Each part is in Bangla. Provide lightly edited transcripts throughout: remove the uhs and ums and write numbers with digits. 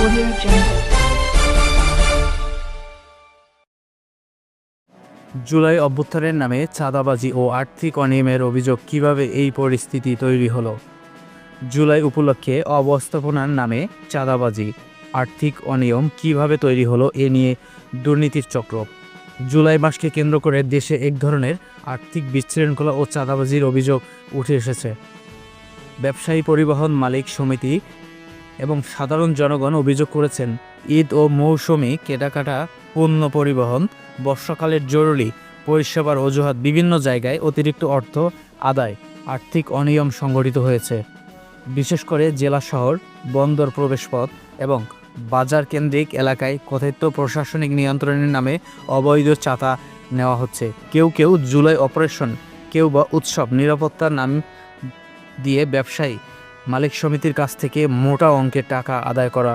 Audio Jungle. জুলাই অভ্যুত্থানের নামে চাঁদাবাজি ও আর্থিক অনিয়মের অভিযোগ কিভাবে এই পরিস্থিতি তৈরি হলো। জুলাই উপলক্ষে অব্যবস্থাপনার নামে চাঁদাবাজি, আর্থিক অনিয়ম কিভাবে তৈরি হলো এ নিয়ে দুর্নীতির চক্র। জুলাই মাসকে কেন্দ্র করে দেশে এক ধরনের আর্থিক বিশৃঙ্খলা ও চাঁদাবাজির অভিযোগ উঠে এসেছে। ব্যবসায়ী, পরিবহন মালিক সমিতি এবং সাধারণ জনগণ অভিযোগ করেছেন, ঈদ ও মৌসুমি কেনাকাটা, পণ্য পরিবহন, বর্ষাকালের জরুরি পরিষেবার অজুহাত বিভিন্ন জায়গায় অতিরিক্ত অর্থ আদায়, আর্থিক অনিয়ম সংঘটিত হয়েছে। বিশেষ করে জেলা শহর, বন্দর প্রবেশপথ এবং বাজার কেন্দ্রিক এলাকায় কথিত প্রশাসনিক নিয়ন্ত্রণের নামে অবৈধ চাঁদা নেওয়া হচ্ছে। কেউ কেউ জুলাই অপারেশন, কেউ বা উৎসব নিরাপত্তার নাম দিয়ে ব্যবসায়ী মালিক সমিতির কাছ থেকে মোটা অঙ্কের টাকা আদায় করা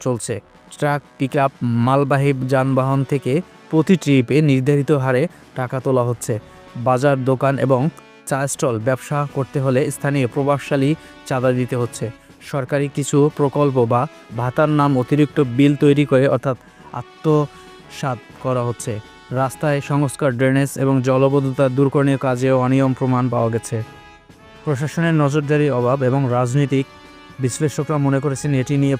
চলছে। ট্রাক, পিকআপ, মালবাহী যানবাহন থেকে প্রতি ট্রিপে নির্ধারিত হারে টাকা তোলা হচ্ছে। বাজার, দোকান এবং চা স্টল ব্যবসা করতে হলে স্থানীয় প্রভাবশালী চাঁদা দিতে হচ্ছে। সরকারি কিছু প্রকল্প বা ভাতার নাম অতিরিক্ত বিল তৈরি করে অর্থাৎ আত্মসাৎ করা হচ্ছে। রাস্তায় সংস্কার, ড্রেনেজ এবং জলবদ্ধতা দূরকরণীয় কাজেও অনিয়ম প্রমাণ পাওয়া গেছে। প্রশাসনের নজরদারির অভাব এবং রাজনৈতিক বিশ্লেষকরা মনে করেছেন এটি নিয়ে